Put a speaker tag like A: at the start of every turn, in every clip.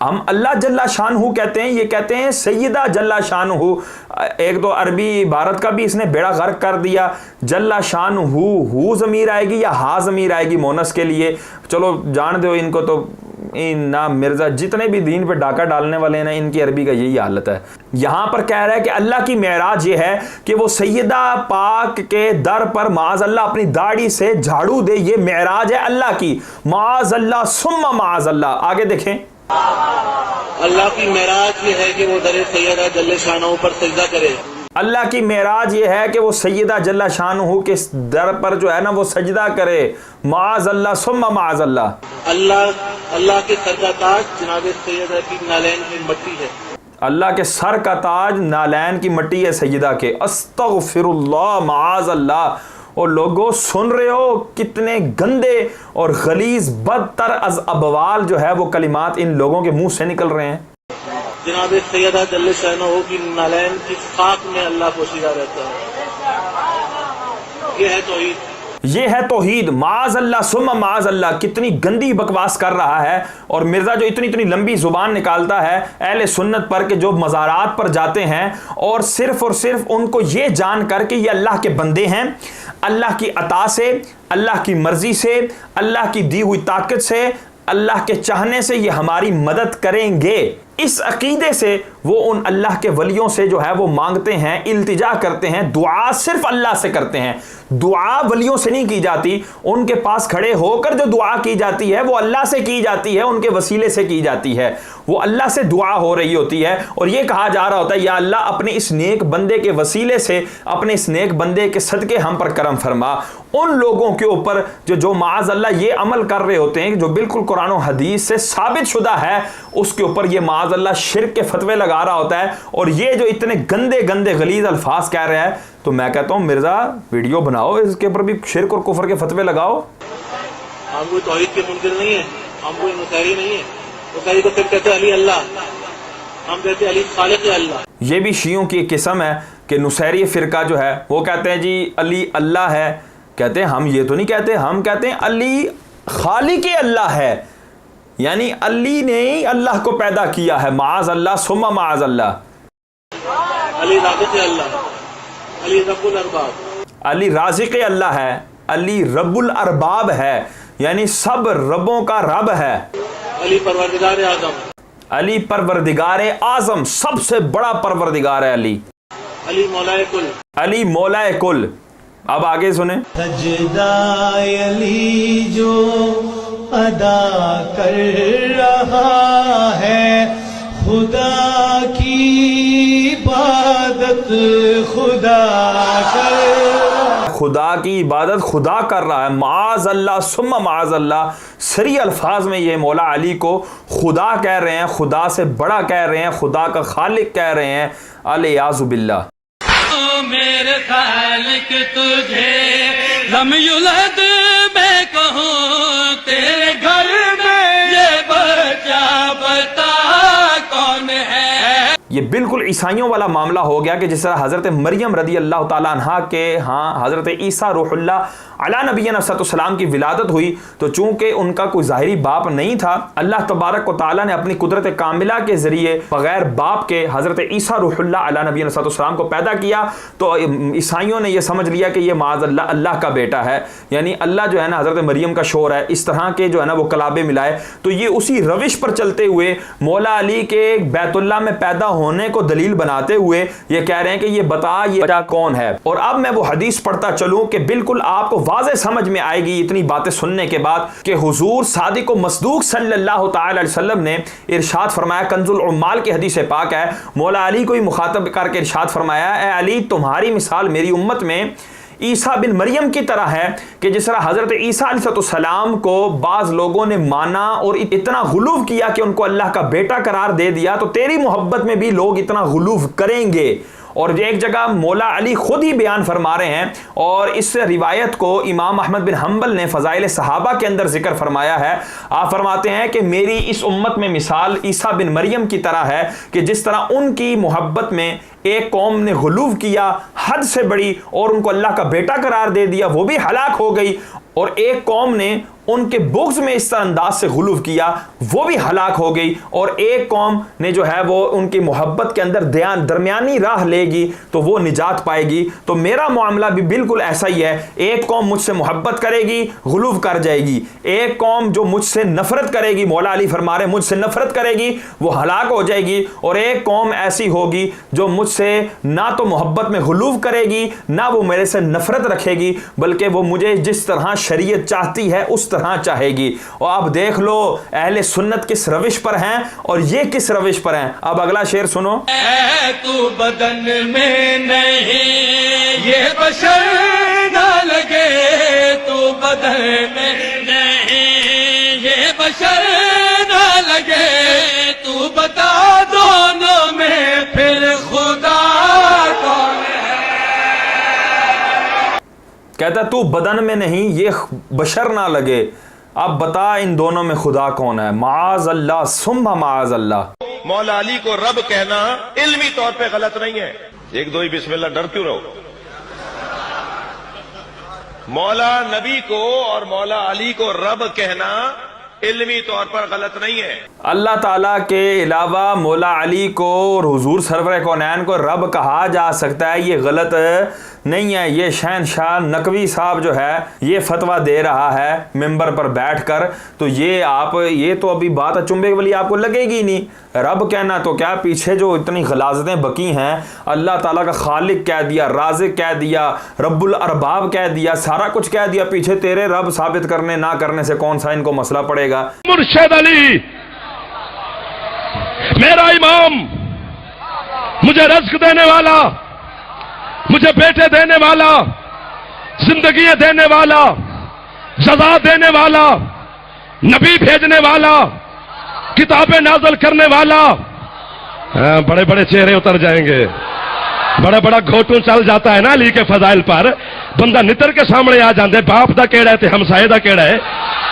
A: ہم اللہ جل شانہ کہتے ہیں، یہ کہتے ہیں سیدہ جل شانہ. ایک تو عربی عبارت کا بھی اس نے بیڑا غرق کر دیا. جل شانہ ہو ضمیر آئے گی یا ہا ضمیر آئے گی مونس کے لیے. چلو جان دو ان کو تو نا مرزا جتنے بھی دین پہ ڈاکہ ڈالنے والے ہیں نا، ان کی عربی کا یہی حالت ہے. یہاں پر کہہ رہا ہے کہ اللہ کی معراج یہ ہے کہ وہ سیدہ پاک کے در پر معاذ اللہ اپنی داڑھی سے جھاڑو دے. یہ معراج ہے اللہ کی. معاذ اللہ ثم معاذ اللہ. آگے دیکھیں.
B: اللہ کی معراج یہ ہے کہ وہ در سیدہ جل شانہ پر سجدہ کرے.
A: اللہ کی معراج یہ ہے کہ وہ سیدہ جل شانہ کے در پر جو ہے نا وہ سجدہ کرے. معاذ اللہ ثم معاذ اللہ.
B: اللہ کے سر کا تاج جناب سیدہ کی نالین کی مٹی ہے.
A: اللہ کے سر کا تاج نالین کی مٹی ہے سیدہ کے. استغفر اللہ معاذ اللہ. اور لوگوں سن رہے ہو کتنے گندے اور غلیظ بدتر از ابوال جو ہے وہ کلمات ان لوگوں کے منہ سے نکل رہے ہیں.
B: جناب سیدہ جل شانہ کی نالین کی خاک میں اللہ پوشیدہ رہتا ہے. یہ ہے توحید.
A: یہ ہے توحید. معاذ اللہ ثم معاذ اللہ. کتنی گندی بکواس کر رہا ہے. اور مرزا جو اتنی لمبی زبان نکالتا ہے اہل سنت پر کہ جو مزارات پر جاتے ہیں اور صرف ان کو یہ جان کر کہ یہ اللہ کے بندے ہیں، اللہ کی عطا سے، اللہ کی مرضی سے، اللہ کی دی ہوئی طاقت سے، اللہ کے چاہنے سے یہ ہماری مدد کریں گے، اس عقیدے سے وہ ان اللہ کے ولیوں سے جو ہے وہ مانگتے ہیں، التجا کرتے ہیں، دعا صرف اللہ سے کرتے ہیں. دعا ولیوں سے نہیں کی جاتی. ان کے پاس کھڑے ہو کر جو دعا کی جاتی ہے وہ اللہ سے کی جاتی ہے، ان کے وسیلے سے کی جاتی ہے. وہ اللہ سے دعا ہو رہی ہوتی ہے اور یہ کہا جا رہا ہوتا ہے یا اللہ اپنے اس نیک بندے کے وسیلے سے، اپنے اس نیک بندے کے صدقے ہم پر کرم فرما. ان لوگوں کے اوپر جو معاذ اللہ یہ عمل کر رہے ہوتے ہیں جو بالکل قرآن و حدیث سے ثابت شدہ ہے، اس کے اوپر یہ معاذ اللہ شرک کے فتوے لگا رہا ہوتا ہے. اور یہ جو اتنے گندے غلیظ الفاظ کہہ رہا ہے، تو میں کہتا ہوں مرزا ویڈیو بناؤ، اس کے اوپر بھی شرک اور کفر کے فتوے لگاؤ.
B: ہم کوئی توحید کے منکر نہیں ہیں، ہم کوئی نصیری نہیں ہیں. نصیری تو پھر کہتے ہیں علی اللہ، ہم کہتے ہیں علی خالق اللہ. یہ
A: بھی شیعوں کی ایک قسم ہے کہ نصیری فرقہ جو ہے وہ کہتے ہیں جی علی اللہ ہے. کہتے ہیں ہم یہ تو نہیں کہتے، ہم کہتے ہیں علی خالق اللہ ہے، یعنی علی نے ہی اللہ کو پیدا کیا ہے. معاذ اللہ ثم معاذ اللہ.
B: علی رازق اللہ، علی رب الارباب.
A: علی رازق اللہ ہے، علی رب الارباب ہے، یعنی سب ربوں کا رب ہے.
B: علی پروردگار اعظم.
A: علی پروردگار اعظم، سب سے بڑا پروردگار ہے علی.
B: علی مولا کل.
A: علی مولا کل. اب آگے سنیں.
C: سجدہ علی جو ادا کر رہا ہے، خدا کی عبادت خدا کر رہا ہے.
A: خدا کی عبادت خدا کر رہا ہے. معاذ اللہ ثم معاذ اللہ. سری الفاظ میں یہ مولا علی کو خدا کہہ رہے ہیں، خدا سے بڑا کہہ رہے ہیں، خدا کا خالق کہہ رہے ہیں. الیاذ باللہ.
C: میرے خالق تجھے لم یولد میں کہوں، تیرے گھر میں یہ بچہ بتا کون ہے.
A: یہ بالکل عیسائیوں والا معاملہ ہو گیا کہ جس طرح حضرت مریم رضی اللہ تعالیٰ عنہ کے ہاں حضرت عیسیٰ روح اللہ علیہ نبینا صلی اللہ علیہ وسلم کی ولادت ہوئی، تو چونکہ ان کا کوئی ظاہری باپ نہیں تھا، اللہ تبارک و تعالیٰ نے اپنی قدرت کاملہ کے ذریعے بغیر باپ کے حضرت عیسیٰ روح اللہ علیہ نبینا صلی اللہ علیہ وسلم کو پیدا کیا. تو عیسائیوں نے یہ سمجھ لیا کہ یہ معاذ اللہ اللہ کا بیٹا ہے، یعنی اللہ جو ہے نا حضرت مریم کا شور ہے. اس طرح کے جو ہے نا وہ کلابے ملائے. تو یہ اسی روش پر چلتے ہوئے مولا علی کے بیت اللہ میں پیدا ہونے کو دلیل بناتے ہوئے یہ کہہ رہے ہیں کہ یہ بتا یہ بچہ کون ہے. اور اب میں وہ حدیث پڑھتا چلوں کہ بالکل آپ کو واضح سمجھ میں آئے گی اتنی باتیں سننے کے بعد کہ حضور صادق و مصدوق صلی اللہ تعالی علیہ وسلم نے ارشاد فرمایا. کنز العمال کی حدیث پاک ہے. مولا علی کو ہی مخاطب کر کے ارشاد فرمایا، اے علی تمہاری مثال میری امت میں عیسیٰ بن مریم کی طرح ہے کہ جس طرح حضرت عیسیٰ علیہ السلام کو بعض لوگوں نے مانا اور اتنا غلو کیا کہ ان کو اللہ کا بیٹا قرار دے دیا، تو تیری محبت میں بھی لوگ اتنا غلو کریں گے. اور ایک جگہ مولا علی خود ہی بیان فرما رہے ہیں، اور اس روایت کو امام احمد بن حنبل نے فضائل صحابہ کے اندر ذکر فرمایا ہے. آپ فرماتے ہیں کہ میری اس امت میں مثال عیسیٰ بن مریم کی طرح ہے کہ جس طرح ان کی محبت میں ایک قوم نے غلو کیا حد سے بڑی اور ان کو اللہ کا بیٹا قرار دے دیا، وہ بھی ہلاک ہو گئی، اور ایک قوم نے ان کے بغض میں اس طرح انداز سے غلوف کیا وہ بھی ہلاک ہو گئی، اور ایک قوم نے جو ہے وہ ان کی محبت کے اندر درمیانی راہ لے گی تو وہ نجات پائے گی۔ تو میرا معاملہ بھی بالکل ایسا ہی ہے، ایک قوم مجھ سے محبت کرے گی غلوف کر جائے گی، ایک قوم جو مجھ سے نفرت کرے گی، مولا علی فرما رہے مجھ سے نفرت کرے گی وہ ہلاک ہو جائے گی، اور ایک قوم ایسی ہوگی جو مجھ سے نہ تو محبت میں غلوف کرے گی نہ وہ میرے سے نفرت رکھے گی، بلکہ وہ مجھے جس طرح شریعت چاہتی ہے اس طرح چاہے گی۔ اور اب دیکھ لو اہل سنت کس روش پر ہیں اور یہ کس روش پر ہیں۔ اب اگلا شعر سنو۔
C: اے تو بدن میں نہیں یہ بشر نہ لگے، تو بدن میں نہیں یہ بشر نہ لگے، تو بتا دونوں میں پھر خدا کون ہے؟
A: کہتا تو بدن میں نہیں یہ بشر نہ لگے، اب بتا ان دونوں میں خدا کون ہے؟ معاذ اللہ ثم معاذ اللہ۔
D: مولا علی کو رب کہنا علمی طور پہ غلط نہیں ہے، ایک دو ہی بسم اللہ ڈر کیوں رہو؟ مولا نبی کو اور مولا علی کو رب کہنا علمی طور پر غلط نہیں ہے۔
A: اللہ تعالیٰ کے علاوہ مولا علی کو اور حضور سرور کونین کو رب کہا جا سکتا ہے، یہ غلط نہیں ہے۔ یہ شہنشاہ نقوی صاحب جو ہے یہ فتویٰ دے رہا ہے ممبر پر بیٹھ کر، تو یہ تو ابھی بات چنبے والی آپ کو لگے گی نہیں۔ رب کہنا تو کیا، پیچھے جو اتنی غلاظتیں بکی ہیں، اللہ تعالیٰ کا خالق کہہ دیا، رازق کہہ دیا، رب الارباب کہہ دیا، سارا کچھ کہہ دیا، پیچھے تیرے رب ثابت کرنے نہ کرنے سے کون سا ان کو مسئلہ پڑے گا؟
E: مرشد علی میرا امام، مجھے رزق دینے والا، مجھے بیٹے دینے والا، زندگی دینے والا، جزا دینے والا، نبی بھیجنے والا، کتابیں نازل کرنے والا۔ بڑے بڑے چہرے اتر جائیں گے، بڑا بڑا گھوٹوں چل جاتا ہے نا علی کے فضائل پر، بندہ نتر کے سامنے آ جاندے، باپ دا کیڑا ہے تے ہمسائے دا کیڑا ہے۔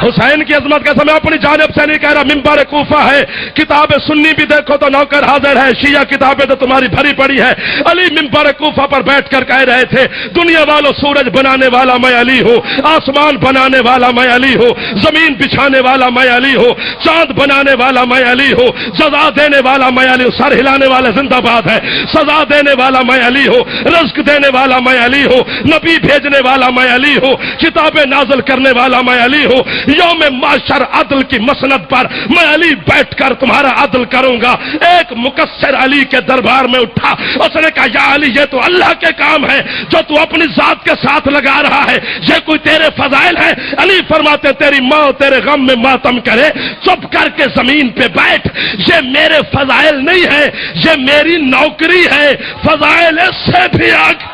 E: حسین کی عظمت کا سمے اپنی جانب سے نہیں کہہ رہا، ممبر کوفہ ہے، کتاب سنی بھی دیکھو تو نوکر حاضر ہے، شیعہ کتابیں تو تمہاری بھری پڑی ہے۔ علی ممبر کوفہ پر بیٹھ کر کہہ رہے تھے، دنیا والوں سورج بنانے والا میں علی ہوں، آسمان بنانے والا میں علی ہوں، زمین بچھانے والا میں علی ہوں، چاند بنانے والا میں علی ہوں، سزا دینے والا میں علی ہوں، سر ہلانے والا زندہ باد ہے، سزا دینے والا میں علی ہوں، رزق دینے والا میں علی ہوں، نبی بھیجنے والا میں علی ہوں، کتابیں نازل کرنے والا میں علی ہوں، یوم معاشر عدل کی مسند پر میں علی بیٹھ کر تمہارا عدل کروں گا۔ ایک مقصر علی کے دربار میں اٹھا، اس نے کہا یا علی یہ تو اللہ کے کام ہے جو تو اپنی ذات کے ساتھ لگا رہا ہے، یہ کوئی تیرے فضائل ہے؟ علی فرماتے تیری ماں تیرے غم میں ماتم کرے، چپ کر کے زمین پہ بیٹھ، یہ میرے فضائل نہیں ہے، یہ میری نوکری ہے، فضائل اس سے بھی آگے۔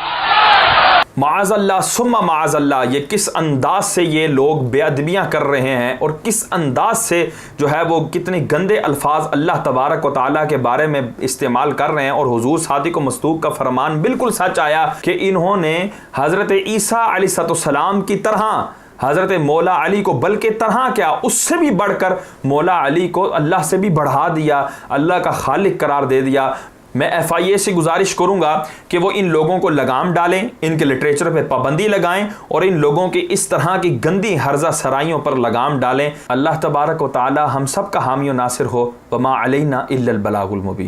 A: معاذ اللہ ثم معاذ اللہ، یہ کس انداز سے یہ لوگ بے ادبیاں کر رہے ہیں اور کس انداز سے جو ہے وہ کتنے گندے الفاظ اللہ تبارک و تعالیٰ کے بارے میں استعمال کر رہے ہیں۔ اور حضور صادق و مصدوق کا فرمان بالکل سچ آیا کہ انہوں نے حضرت عیسیٰ علیہ السلام کی طرح حضرت مولا علی کو، بلکہ طرح کیا اس سے بھی بڑھ کر مولا علی کو اللہ سے بھی بڑھا دیا، اللہ کا خالق قرار دے دیا۔ میں FIA سے گزارش کروں گا کہ وہ ان لوگوں کو لگام ڈالیں، ان کے لٹریچر پہ پابندی لگائیں اور ان لوگوں کی اس طرح کی گندی ہرزہ سرائیوں پر لگام ڈالیں۔ اللہ تبارک و تعالی ہم سب کا حامی و ناصر ہو۔ وما علینا الا البلاغ المبین۔